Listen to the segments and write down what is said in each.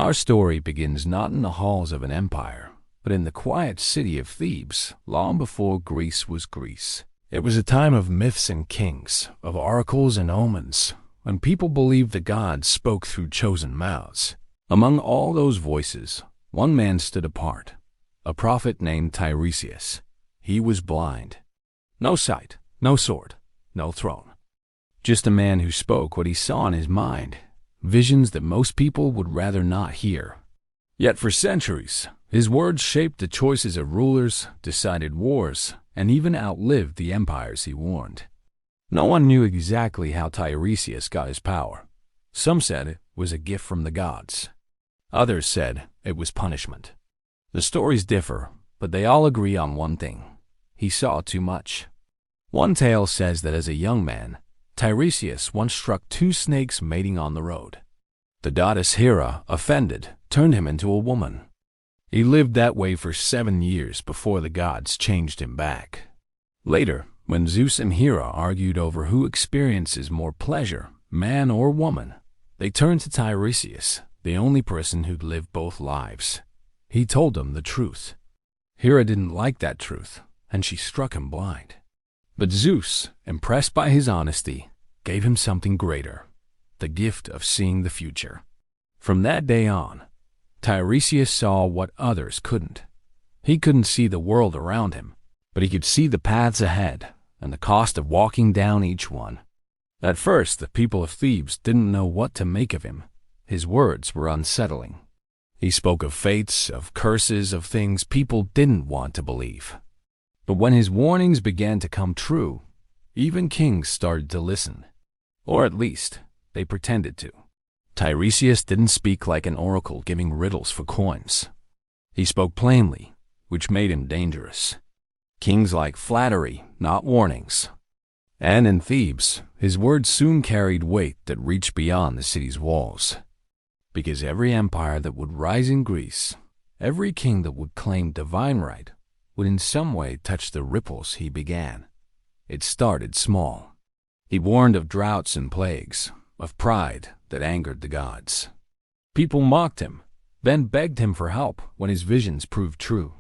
Our story begins not in the halls of an empire, but in the quiet city of Thebes, long before Greece was Greece. It was a time of myths and kings, of oracles and omens, when people believed the gods spoke through chosen mouths. Among all those voices, one man stood apart, a prophet named Tiresias. He was blind. No sight, no sword, no throne. Just a man who spoke what he saw in his mind, visions that most people would rather not hear. Yet for centuries, his words shaped the choices of rulers, decided wars, and even outlived the empires he warned. No one knew exactly how Tiresias got his power. Some said it was a gift from the gods. Others said it was punishment. The stories differ, but they all agree on one thing. He saw too much. One tale says that as a young man, Tiresias once struck two snakes mating on the road. The goddess Hera, offended, turned him into a woman. He lived that way for 7 years before the gods changed him back. Later, when Zeus and Hera argued over who experiences more pleasure, man or woman, they turned to Tiresias, the only person who'd lived both lives. He told them the truth. Hera didn't like that truth, and she struck him blind. But Zeus, impressed by his honesty, gave him something greater, the gift of seeing the future. From that day on, Tiresias saw what others couldn't. He couldn't see the world around him, but he could see the paths ahead and the cost of walking down each one. At first, the people of Thebes didn't know what to make of him. His words were unsettling. He spoke of fates, of curses, of things people didn't want to believe. But when his warnings began to come true, even kings started to listen. Or at least, they pretended to. Tiresias didn't speak like an oracle giving riddles for coins. He spoke plainly, which made him dangerous. Kings like flattery, not warnings. And in Thebes, his words soon carried weight that reached beyond the city's walls. Because every empire that would rise in Greece, every king that would claim divine right, would in some way touch the ripples he began. It started small. He warned of droughts and plagues, of pride that angered the gods. People mocked him, then begged him for help when his visions proved true.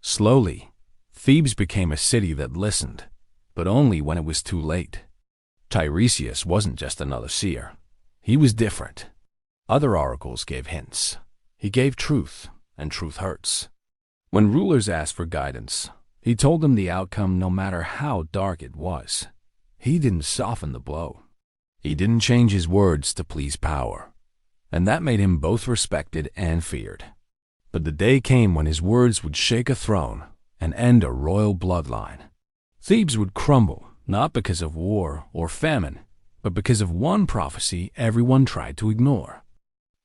Slowly, Thebes became a city that listened, but only when it was too late. Tiresias wasn't just another seer. He was different. Other oracles gave hints. He gave truth, and truth hurts. When rulers asked for guidance, he told them the outcome no matter how dark it was. He didn't soften the blow. He didn't change his words to please power. And that made him both respected and feared. But the day came when his words would shake a throne and end a royal bloodline. Thebes would crumble, not because of war or famine, but because of one prophecy everyone tried to ignore.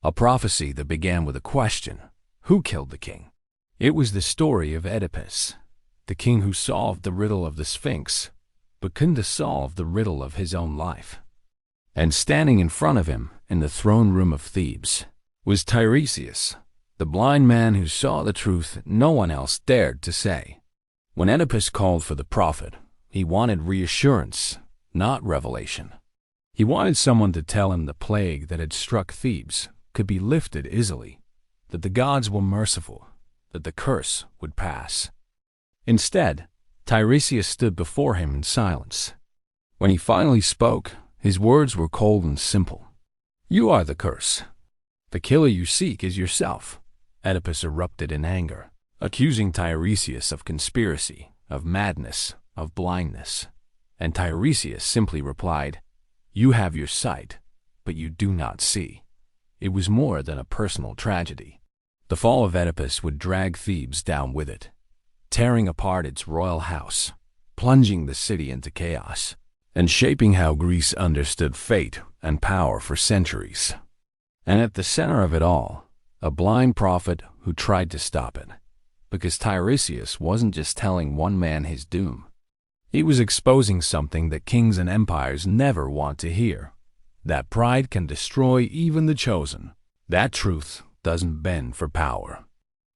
A prophecy that began with a question: who killed the king? It was the story of Oedipus, the king who solved the riddle of the Sphinx, but couldn't solve the riddle of his own life. And standing in front of him in the throne room of Thebes was Tiresias, the blind man who saw the truth no one else dared to say. When Oedipus called for the prophet, he wanted reassurance, not revelation. He wanted someone to tell him the plague that had struck Thebes could be lifted easily, that the gods were merciful, that the curse would pass. Instead, Tiresias stood before him in silence. When he finally spoke, his words were cold and simple. "You are the curse. The killer you seek is yourself." Oedipus erupted in anger, accusing Tiresias of conspiracy, of madness, of blindness. And Tiresias simply replied, "You have your sight, but you do not see." It was more than a personal tragedy. The fall of Oedipus would drag Thebes down with it, tearing apart its royal house, plunging the city into chaos, and shaping how Greece understood fate and power for centuries. And at the center of it all, a blind prophet who tried to stop it, because Tiresias wasn't just telling one man his doom. He was exposing something that kings and empires never want to hear: that pride can destroy even the chosen. That truth doesn't bend for power.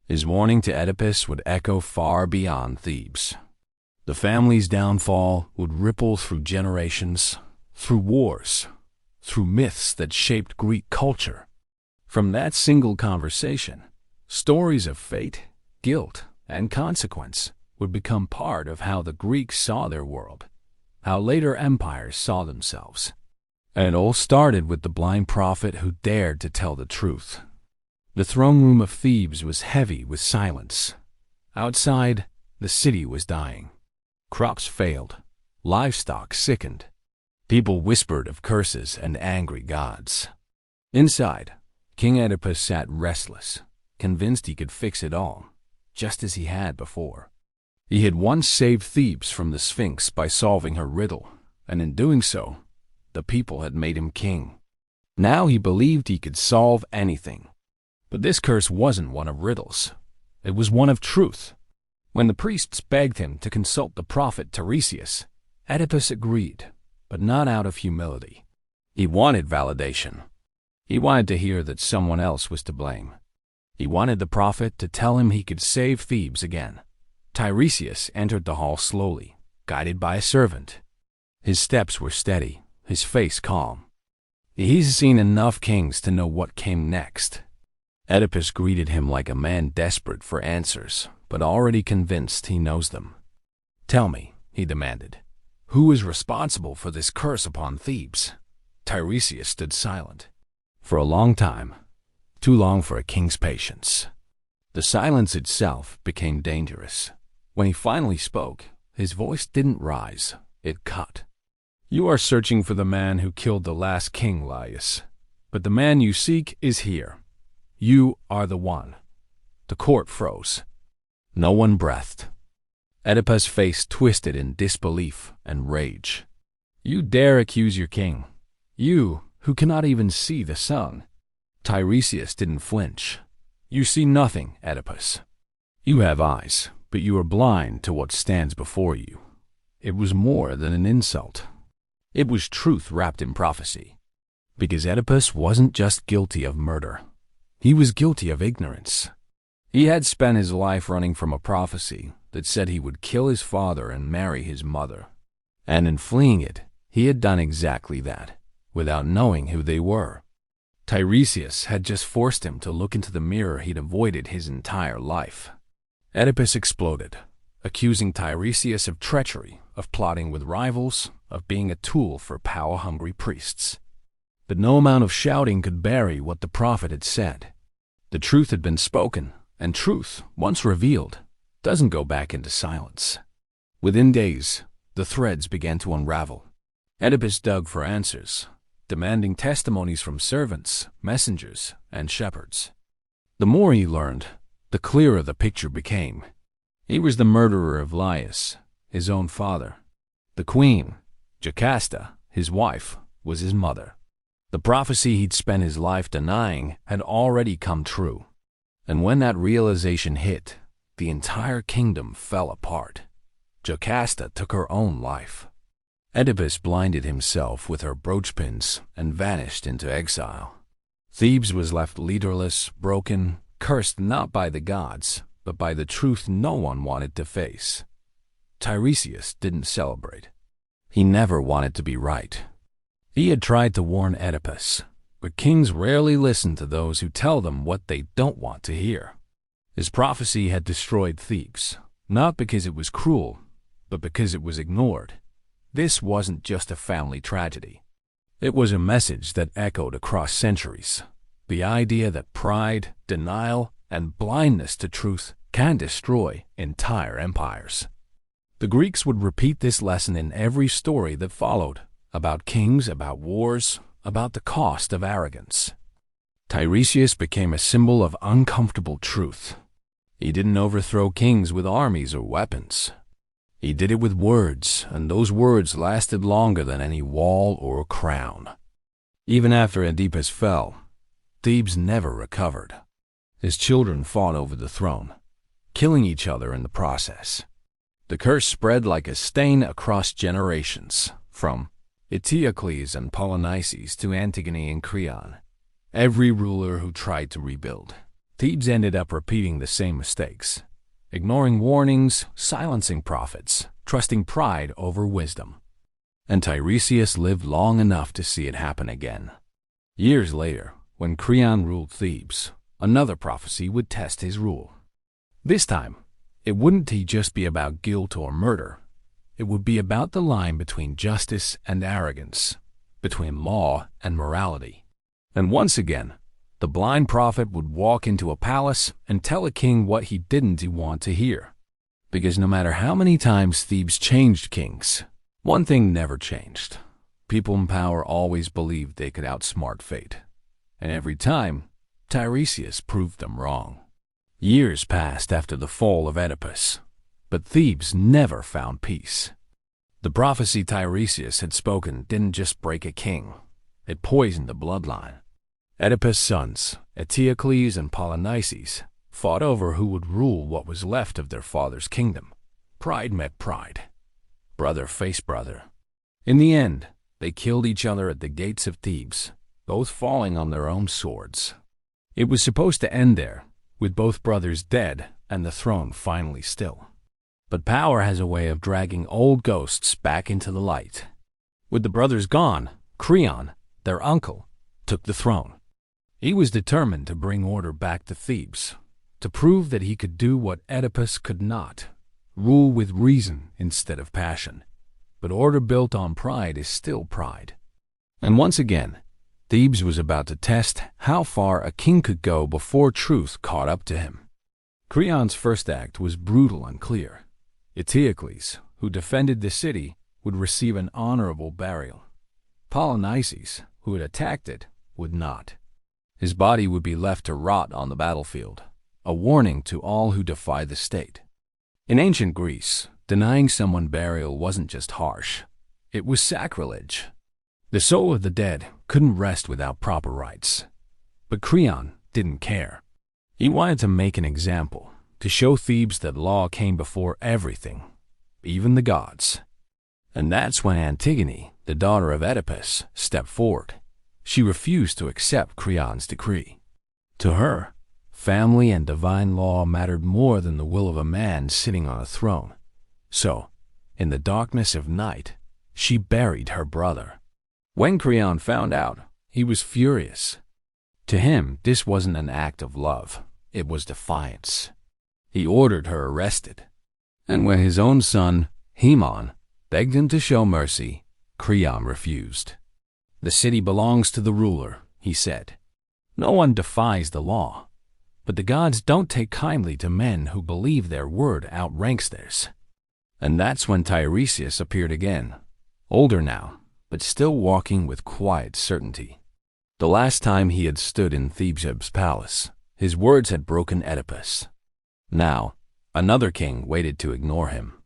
His warning to Oedipus would echo far beyond Thebes. The family's downfall would ripple through generations, through wars, through myths that shaped Greek culture. From that single conversation, stories of fate, guilt, and consequence would become part of how the Greeks saw their world, how later empires saw themselves. And it all started with the blind prophet who dared to tell the truth. The throne room of Thebes was heavy with silence. Outside, the city was dying. Crops failed. Livestock sickened. People whispered of curses and angry gods. Inside, King Oedipus sat restless, convinced he could fix it all, just as he had before. He had once saved Thebes from the Sphinx by solving her riddle, and in doing so, the people had made him king. Now he believed he could solve anything. But this curse wasn't one of riddles. It was one of truth. When the priests begged him to consult the prophet Tiresias, Oedipus agreed, but not out of humility. He wanted validation. He wanted to hear that someone else was to blame. He wanted the prophet to tell him he could save Thebes again. Tiresias entered the hall slowly, guided by a servant. His steps were steady, his face calm. He's seen enough kings to know what came next. Oedipus greeted him like a man desperate for answers, but already convinced he knows them. "Tell me," he demanded, "who is responsible for this curse upon Thebes?" Tiresias stood silent. For a long time, too long for a king's patience. The silence itself became dangerous. When he finally spoke, his voice didn't rise, it cut. "You are searching for the man who killed the last king, Laius. But the man you seek is here. You are the one." The court froze. No one breathed. Oedipus' face twisted in disbelief and rage. "You dare accuse your king? You, who cannot even see the sun?" Tiresias didn't flinch. "You see nothing, Oedipus. You have eyes, but you are blind to what stands before you." It was more than an insult. It was truth wrapped in prophecy. Because Oedipus wasn't just guilty of murder. He was guilty of ignorance. He had spent his life running from a prophecy that said he would kill his father and marry his mother. And in fleeing it, he had done exactly that, without knowing who they were. Tiresias had just forced him to look into the mirror he'd avoided his entire life. Oedipus exploded, accusing Tiresias of treachery, of plotting with rivals, of being a tool for power-hungry priests. But no amount of shouting could bury what the prophet had said. The truth had been spoken, and truth, once revealed, doesn't go back into silence. Within days, the threads began to unravel. Oedipus dug for answers, demanding testimonies from servants, messengers, and shepherds. The more he learned, the clearer the picture became. He was the murderer of Laius, his own father. The queen, Jocasta, his wife, was his mother. The prophecy he'd spent his life denying had already come true. And when that realization hit, the entire kingdom fell apart. Jocasta took her own life. Oedipus blinded himself with her broochpins and vanished into exile. Thebes was left leaderless, broken, cursed not by the gods, but by the truth no one wanted to face. Tiresias didn't celebrate. He never wanted to be right. He had tried to warn Oedipus, but kings rarely listen to those who tell them what they don't want to hear. His prophecy had destroyed Thebes, not because it was cruel, but because it was ignored. This wasn't just a family tragedy. It was a message that echoed across centuries. The idea that pride, denial, and blindness to truth can destroy entire empires. The Greeks would repeat this lesson in every story that followed, about kings, about wars, about the cost of arrogance. Tiresias became a symbol of uncomfortable truth. He didn't overthrow kings with armies or weapons. He did it with words, and those words lasted longer than any wall or crown. Even after Oedipus fell, Thebes never recovered. His children fought over the throne, killing each other in the process. The curse spread like a stain across generations, from Eteocles and Polynices to Antigone and Creon. Every ruler who tried to rebuild, Thebes ended up repeating the same mistakes, ignoring warnings, silencing prophets, trusting pride over wisdom. And Tiresias lived long enough to see it happen again. Years later, When Creon ruled Thebes, another prophecy would test his rule. This time, it wouldn't just be about guilt or murder. It would be about the line between justice and arrogance, between law and morality. And once again, the blind prophet would walk into a palace and tell a king what he didn't want to hear. Because no matter how many times Thebes changed kings, one thing never changed. People in power always believed they could outsmart fate. And every time, Tiresias proved them wrong. Years passed after the fall of Oedipus, but Thebes never found peace. The prophecy Tiresias had spoken didn't just break a king, it poisoned the bloodline. Oedipus' sons, Eteocles and Polynices, fought over who would rule what was left of their father's kingdom. Pride met pride. Brother faced brother. In the end, they killed each other at the gates of Thebes, both falling on their own swords. It was supposed to end there, with both brothers dead and the throne finally still. But power has a way of dragging old ghosts back into the light. With the brothers gone, Creon, their uncle, took the throne. He was determined to bring order back to Thebes, to prove that he could do what Oedipus could not, rule with reason instead of passion. But order built on pride is still pride. And once again, Thebes was about to test how far a king could go before truth caught up to him. Creon's first act was brutal and clear. Eteocles, who defended the city, would receive an honorable burial. Polynices, who had attacked it, would not. His body would be left to rot on the battlefield, a warning to all who defy the state. In ancient Greece, denying someone burial wasn't just harsh, it was sacrilege. The soul of the dead couldn't rest without proper rites. But Creon didn't care. He wanted to make an example, to show Thebes that law came before everything, even the gods. And that's when Antigone, the daughter of Oedipus, stepped forward. She refused to accept Creon's decree. To her, family and divine law mattered more than the will of a man sitting on a throne. So, in the darkness of night, she buried her brother. When Creon found out, he was furious. To him, this wasn't an act of love, it was defiance. He ordered her arrested. And when his own son, Haemon, begged him to show mercy, Creon refused. The city belongs to the ruler, he said. No one defies the law, but the gods don't take kindly to men who believe their word outranks theirs. And that's when Tiresias appeared again, older now, but still walking with quiet certainty. The last time he had stood in Thebes' palace, his words had broken Oedipus. Now, another king waited to ignore him.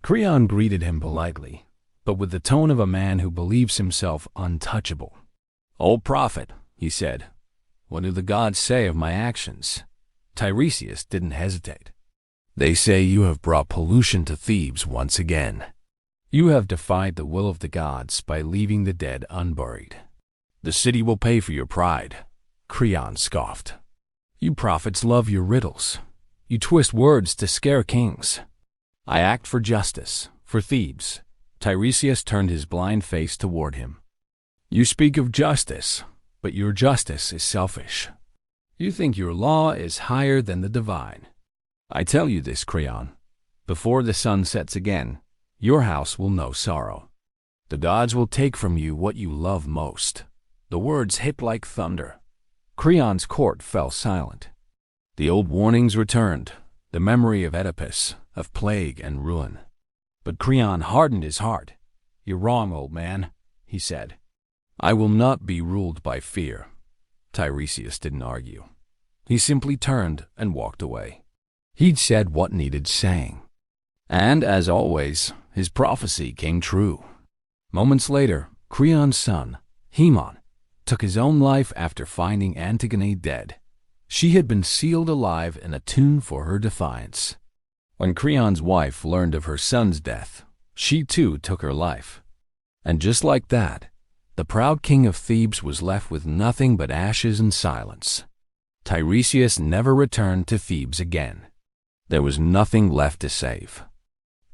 Creon greeted him politely, but with the tone of a man who believes himself untouchable. "Old prophet," he said, "what do the gods say of my actions?" Tiresias didn't hesitate. "They say you have brought pollution to Thebes once again. You have defied the will of the gods by leaving the dead unburied. The city will pay for your pride," Creon scoffed. "You prophets love your riddles. You twist words to scare kings." "I act for justice, for Thebes." Tiresias turned his blind face toward him. "You speak of justice, but your justice is selfish. You think your law is higher than the divine. I tell you this, Creon, before the sun sets again, your house will know sorrow. The gods will take from you what you love most." The words hit like thunder. Creon's court fell silent. The old warnings returned, the memory of Oedipus, of plague and ruin. But Creon hardened his heart. "You're wrong, old man," he said. "I will not be ruled by fear." Tiresias didn't argue. He simply turned and walked away. He'd said what needed saying. And, as always, his prophecy came true. Moments later, Creon's son, Haemon, took his own life after finding Antigone dead. She had been sealed alive in a tomb for her defiance. When Creon's wife learned of her son's death, she too took her life. And just like that, the proud king of Thebes was left with nothing but ashes and silence. Tiresias never returned to Thebes again. There was nothing left to save.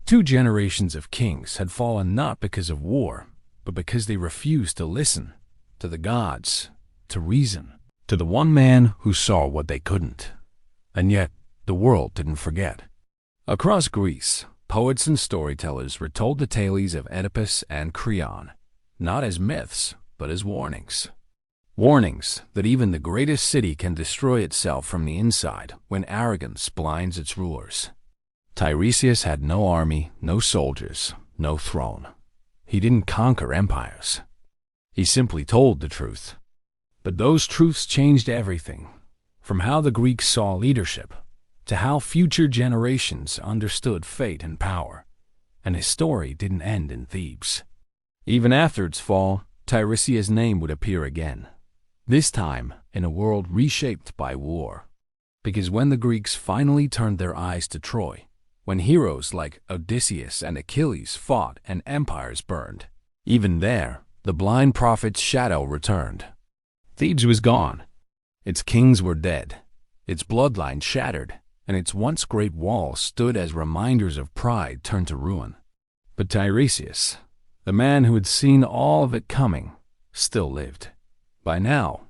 2 generations of kings had fallen not because of war, but because they refused to listen to the gods, to reason. to the one man who saw what they couldn't. And yet, the world didn't forget. Across Greece, poets and storytellers retold the tales of Oedipus and Creon, not as myths, but as warnings. Warnings that even the greatest city can destroy itself from the inside when arrogance blinds its rulers. Tiresias had no army, no soldiers, no throne. He didn't conquer empires. He simply told the truth. But those truths changed everything, from how the Greeks saw leadership to how future generations understood fate and power. And his story didn't end in Thebes. Even after its fall, Tiresias' name would appear again, this time in a world reshaped by war. Because when the Greeks finally turned their eyes to Troy, when heroes like Odysseus and Achilles fought and empires burned, even there, the blind prophet's shadow returned. Thebes was gone. Its kings were dead, its bloodline shattered, and its once great walls stood as reminders of pride turned to ruin. But Tiresias, the man who had seen all of it coming, still lived. By now,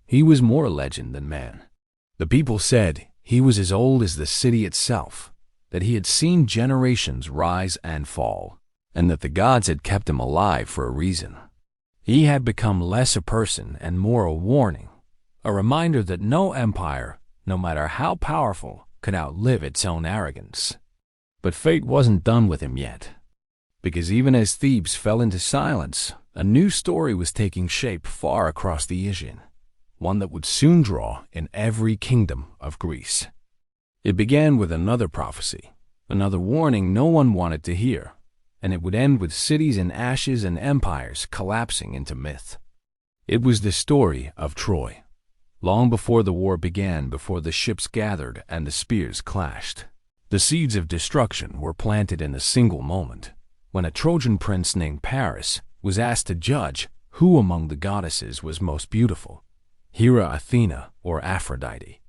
he was more legend than man. The people said he was as old as the city itself, that he had seen generations rise and fall, and that the gods had kept him alive for a reason. He had become less a person and more a warning, a reminder that no empire, no matter how powerful, could outlive its own arrogance. But fate wasn't done with him yet, because even as Thebes fell into silence, a new story was taking shape far across the Aegean, one that would soon draw in every kingdom of Greece. It began with another prophecy, another warning no one wanted to hear, and it would end with cities in ashes and empires collapsing into myth. It was the story of Troy, long before the war began, before the ships gathered and the spears clashed. The seeds of destruction were planted in a single moment, when a Trojan prince named Paris was asked to judge who among the goddesses was most beautiful, Hera, Athena, or Aphrodite.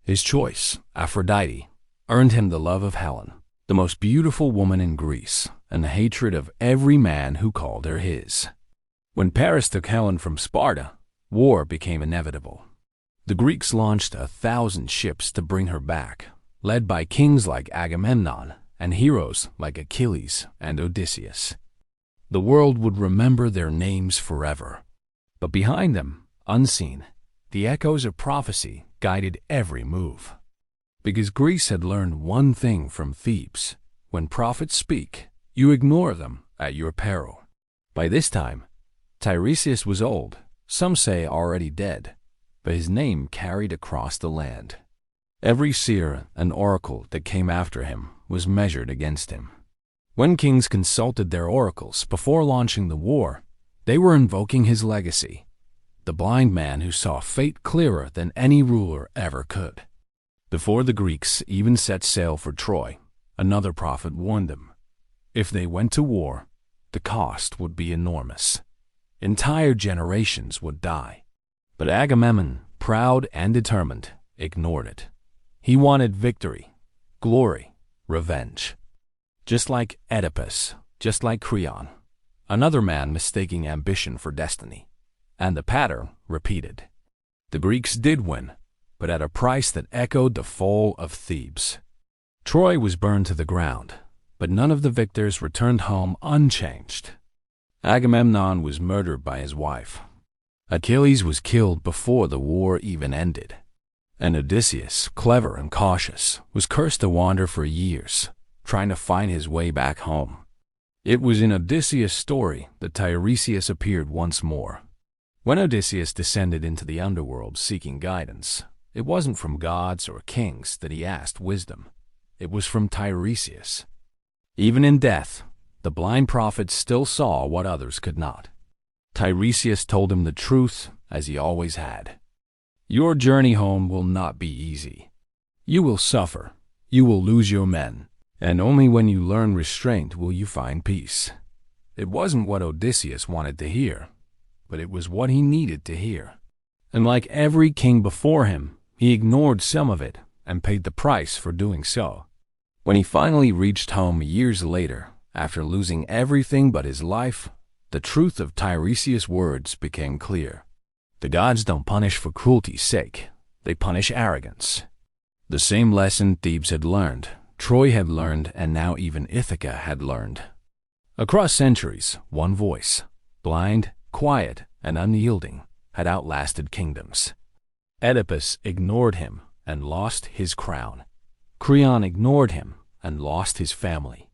His choice, Aphrodite, earned him the love of Helen, the most beautiful woman in Greece, and the hatred of every man who called her his. When Paris took Helen from Sparta, war became inevitable. The Greeks launched 1,000 ships to bring her back, led by kings like Agamemnon and heroes like Achilles and Odysseus. The world would remember their names forever. But behind them, unseen, the echoes of prophecy guided every move. Because Greece had learned one thing from Thebes: when prophets speak, you ignore them at your peril. By this time, Tiresias was old, some say already dead, but his name carried across the land. Every seer and oracle that came after him was measured against him. When kings consulted their oracles before launching the war, they were invoking his legacy, the blind man who saw fate clearer than any ruler ever could. Before the Greeks even set sail for Troy, another prophet warned them. If they went to war, the cost would be enormous. Entire generations would die. But Agamemnon, proud and determined, ignored it. He wanted victory, glory, revenge. Just like Oedipus, just like Creon, another man mistaking ambition for destiny. And the pattern repeated. The Greeks did win, but at a price that echoed the fall of Thebes. Troy was burned to the ground, but none of the victors returned home unchanged. Agamemnon was murdered by his wife. Achilles was killed before the war even ended. And Odysseus, clever and cautious, was cursed to wander for years, trying to find his way back home. It was in Odysseus' story that Tiresias appeared once more. When Odysseus descended into the underworld seeking guidance, it wasn't from gods or kings that he asked wisdom. It was from Tiresias. Even in death, the blind prophet still saw what others could not. Tiresias told him the truth, as he always had. Your journey home will not be easy. You will suffer. You will lose your men. And only when you learn restraint will you find peace. It wasn't what Odysseus wanted to hear, but it was what he needed to hear. And like every king before him, he ignored some of it and paid the price for doing so. When he finally reached home years later, after losing everything but his life, the truth of Tiresias' words became clear. The gods don't punish for cruelty's sake. They punish arrogance. The same lesson Thebes had learned, Troy had learned, and now even Ithaca had learned. Across centuries, one voice, blind, quiet, and unyielding, had outlasted kingdoms. Oedipus ignored him and lost his crown. Creon ignored him and lost his family.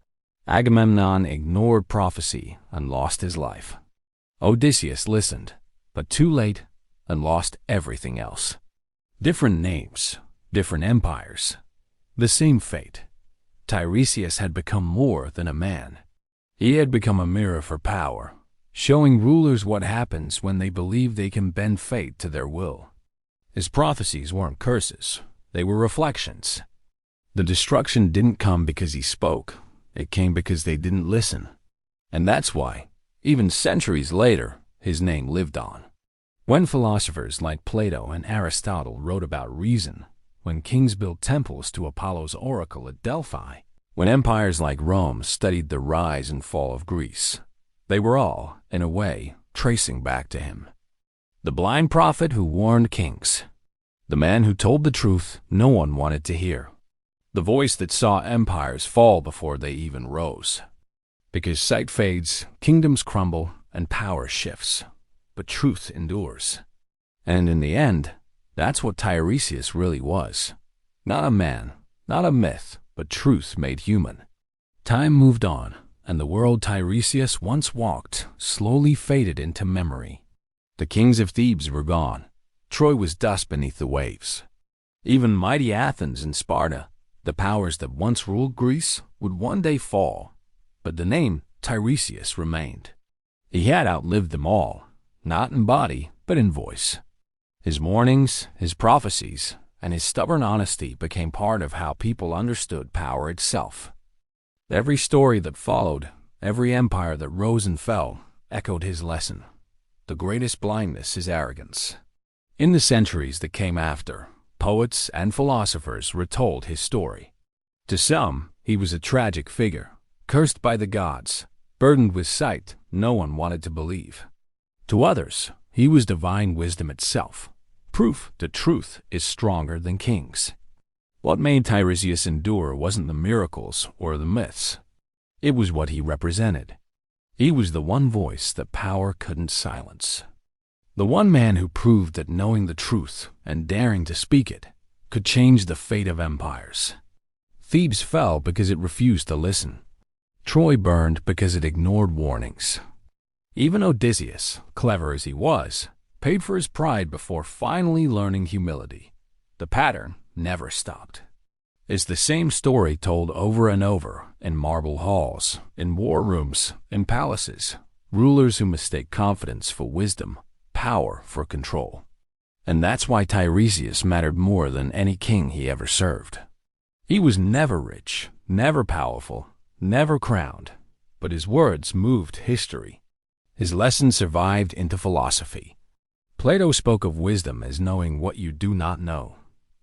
Agamemnon ignored prophecy and lost his life. Odysseus listened, but too late, and lost everything else. Different names, different empires, the same fate. Tiresias had become more than a man. He had become a mirror for power, showing rulers what happens when they believe they can bend fate to their will. His prophecies weren't curses, they were reflections. The destruction didn't come because he spoke, it came because they didn't listen. And that's why, even centuries later, his name lived on. When philosophers like Plato and Aristotle wrote about reason, when kings built temples to Apollo's oracle at Delphi, when empires like Rome studied the rise and fall of Greece, they were all, in a way, tracing back to him. The blind prophet who warned kings. The man who told the truth no one wanted to hear. The voice that saw empires fall before they even rose. Because sight fades, kingdoms crumble, and power shifts. But truth endures. And in the end, that's what Tiresias really was. Not a man, not a myth, but truth made human. Time moved on, and the world Tiresias once walked slowly faded into memory. The kings of Thebes were gone. Troy was dust beneath the waves. Even mighty Athens and Sparta, the powers that once ruled Greece, would one day fall. But the name Tiresias remained. He had outlived them all, not in body, but in voice. His warnings, his prophecies, and his stubborn honesty became part of how people understood power itself. Every story that followed, every empire that rose and fell, echoed his lesson. The greatest blindness is arrogance. In the centuries that came after, poets and philosophers retold his story. To some, he was a tragic figure, cursed by the gods, burdened with sight no one wanted to believe. To others, he was divine wisdom itself, proof that truth is stronger than kings. What made Tiresias endure wasn't the miracles or the myths. It was what he represented. He was the one voice that power couldn't silence. The one man who proved that knowing the truth and daring to speak it could change the fate of empires. Thebes fell because it refused to listen. Troy burned because it ignored warnings. Even Odysseus, clever as he was, paid for his pride before finally learning humility. The pattern never stopped. It's the same story told over and over in marble halls, in war rooms, in palaces. Rulers who mistake confidence for wisdom, power for control. And that's why Tiresias mattered more than any king he ever served. He was never rich, never powerful, never crowned, but his words moved history. His lessons survived into philosophy. Plato spoke of wisdom as knowing what you do not know.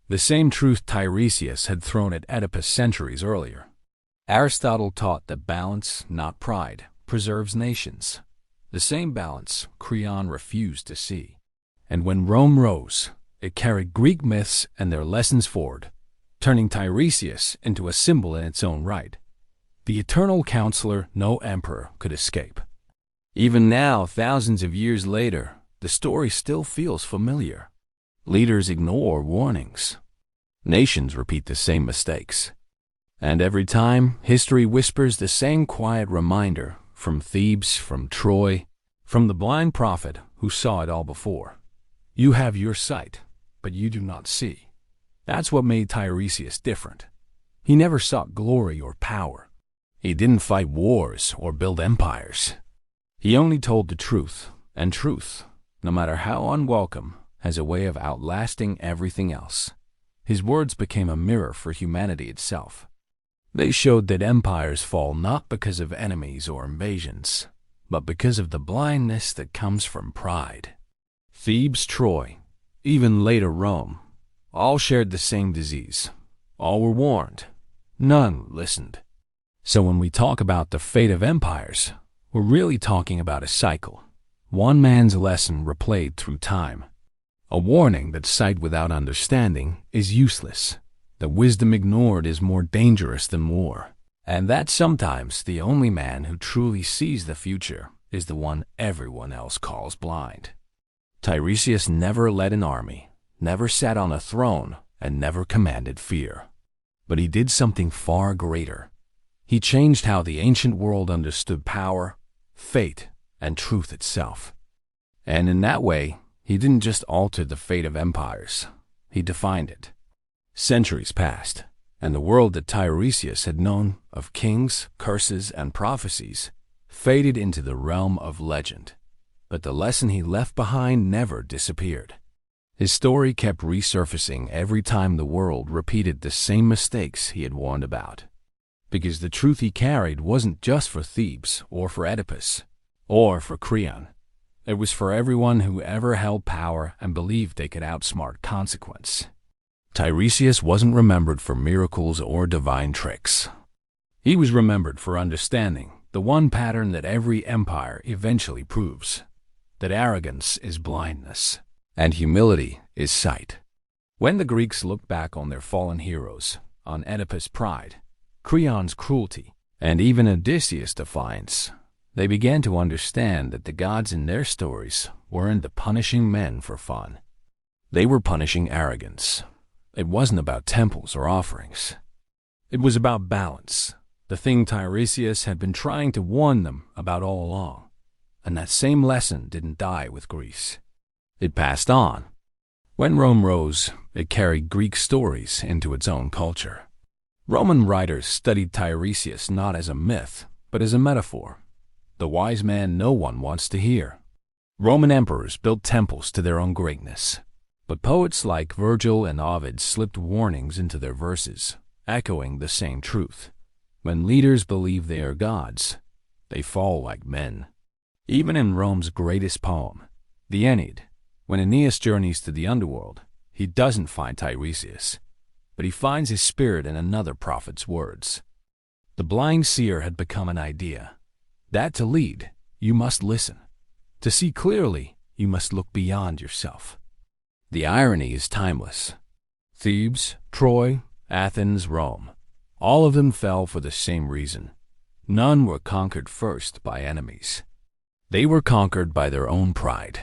The same truth Tiresias had thrown at Oedipus centuries earlier. Aristotle taught that balance, not pride, preserves nations. The same balance Creon refused to see. And when Rome rose, it carried Greek myths and their lessons forward, turning Tiresias into a symbol in its own right. The eternal counselor no emperor could escape. Even now, thousands of years later, the story still feels familiar. Leaders ignore warnings. Nations repeat the same mistakes. And every time, history whispers the same quiet reminder from Thebes, from Troy, from the blind prophet who saw it all before. You have your sight, but you do not see. That's what made Tiresias different. He never sought glory or power. He didn't fight wars or build empires. He only told the truth, and truth, no matter how unwelcome, has a way of outlasting everything else. His words became a mirror for humanity itself. They showed that empires fall not because of enemies or invasions, but because of the blindness that comes from pride. Thebes, Troy, even later Rome, all shared the same disease. All were warned. None listened. So when we talk about the fate of empires, we're really talking about a cycle. One man's lesson replayed through time, A warning that sight without understanding is useless, that wisdom ignored is more dangerous than war, and that sometimes the only man who truly sees the future is the one everyone else calls blind. Tiresias never led an army, never sat on a throne, and never commanded fear. But he did something far greater. He changed how the ancient world understood power, fate, and truth itself. And in that way, he didn't just alter the fate of empires, he defined it. Centuries passed, and the world that Tiresias had known of kings, curses, and prophecies faded into the realm of legend. But the lesson he left behind never disappeared. His story kept resurfacing every time the world repeated the same mistakes he had warned about. Because the truth he carried wasn't just for Thebes or for Oedipus or for Creon. It was for everyone who ever held power and believed they could outsmart consequence. Tiresias wasn't remembered for miracles or divine tricks. He was remembered for understanding the one pattern that every empire eventually proves, that arrogance is blindness, and humility is sight. When the Greeks looked back on their fallen heroes, on Oedipus' pride, Creon's cruelty, and even Odysseus' defiance, they began to understand that the gods in their stories weren't punishing men for fun. They were punishing arrogance. It wasn't about temples or offerings. It was about balance, the thing Tiresias had been trying to warn them about all along. And that same lesson didn't die with Greece. It passed on. When Rome rose, it carried Greek stories into its own culture. Roman writers studied Tiresias not as a myth, but as a metaphor, the wise man no one wants to hear. Roman emperors built temples to their own greatness, but poets like Virgil and Ovid slipped warnings into their verses, echoing the same truth. When leaders believe they are gods, they fall like men. Even in Rome's greatest poem, the Aeneid, when Aeneas journeys to the underworld, he doesn't find Tiresias, but he finds his spirit in another prophet's words. The blind seer had become an idea, that to lead, you must listen. To see clearly, you must look beyond yourself. The irony is timeless. Thebes, Troy, Athens, Rome, all of them fell for the same reason. None were conquered first by enemies. They were conquered by their own pride.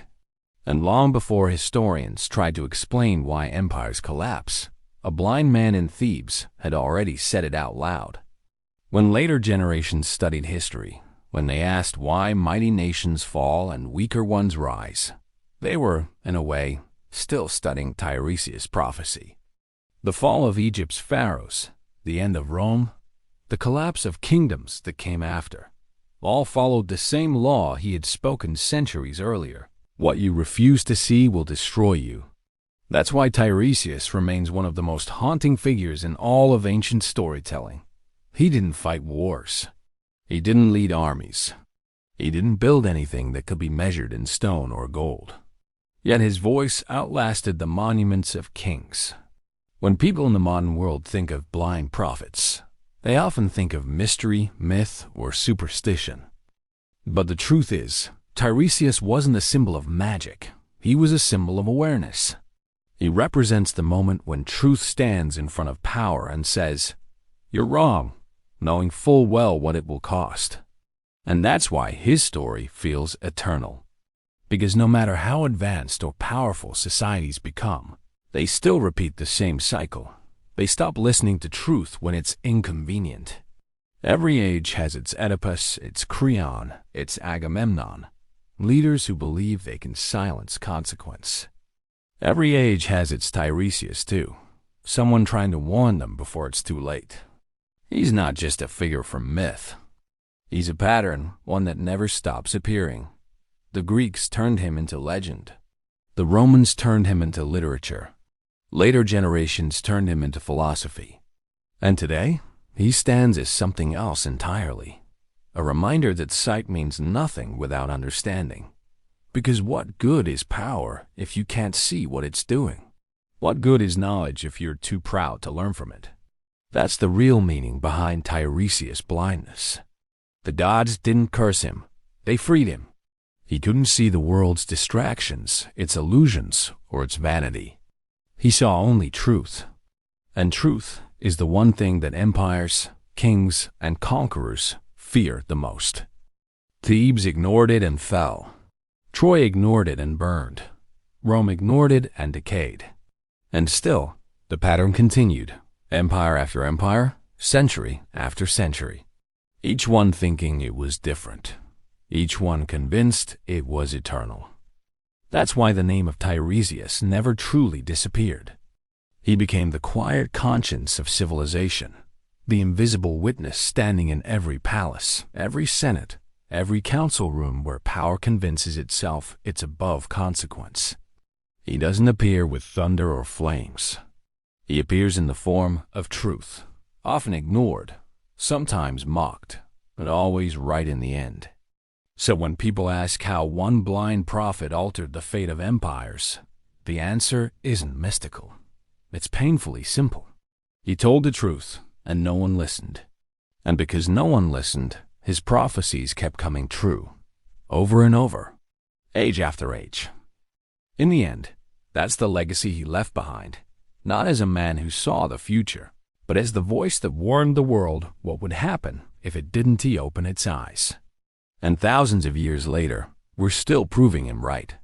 And long before historians tried to explain why empires collapse, a blind man in Thebes had already said it out loud. When later generations studied history, when they asked why mighty nations fall and weaker ones rise, they were, in a way, still studying Tiresias' prophecy. The fall of Egypt's pharaohs, the end of Rome, the collapse of kingdoms that came after, all followed the same law he had spoken centuries earlier. What you refuse to see will destroy you. That's why Tiresias remains one of the most haunting figures in all of ancient storytelling. He didn't fight wars. He didn't lead armies. He didn't build anything that could be measured in stone or gold. Yet his voice outlasted the monuments of kings. When people in the modern world think of blind prophets, they often think of mystery, myth, or superstition. But the truth is, Tiresias wasn't a symbol of magic. He was a symbol of awareness. He represents the moment when truth stands in front of power and says, "You're wrong," knowing full well what it will cost. And that's why his story feels eternal. Because no matter how advanced or powerful societies become, they still repeat the same cycle. They stop listening to truth when it's inconvenient. Every age has its Oedipus, its Creon, its Agamemnon, leaders who believe they can silence consequence. Every age has its Tiresias too, someone trying to warn them before it's too late. He's not just a figure from myth. He's a pattern, one that never stops appearing. The Greeks turned him into legend. The Romans turned him into literature. Later generations turned him into philosophy. And today, he stands as something else entirely. A reminder that sight means nothing without understanding. Because what good is power if you can't see what it's doing? What good is knowledge if you're too proud to learn from it? That's the real meaning behind Tiresias' blindness. The gods didn't curse him. They freed him. He couldn't see the world's distractions, its illusions, or its vanity. He saw only truth. And truth is the one thing that empires, kings, and conquerors fear the most. Thebes ignored it and fell. Troy ignored it and burned. Rome ignored it and decayed. And still, the pattern continued, empire after empire, century after century. Each one thinking it was different. Each one convinced it was eternal. That's why the name of Tiresias never truly disappeared. He became the quiet conscience of civilization, the invisible witness standing in every palace, every senate, every council room where power convinces itself it's above consequence. He doesn't appear with thunder or flames. He appears in the form of truth, often ignored, sometimes mocked, but always right in the end. So when people ask how one blind prophet altered the fate of empires, the answer isn't mystical. It's painfully simple. He told the truth, and no one listened. And because no one listened, his prophecies kept coming true, over and over, age after age. In the end, that's the legacy he left behind, not as a man who saw the future, but as the voice that warned the world what would happen if it didn't open its eyes. And thousands of years later, we're still proving him right.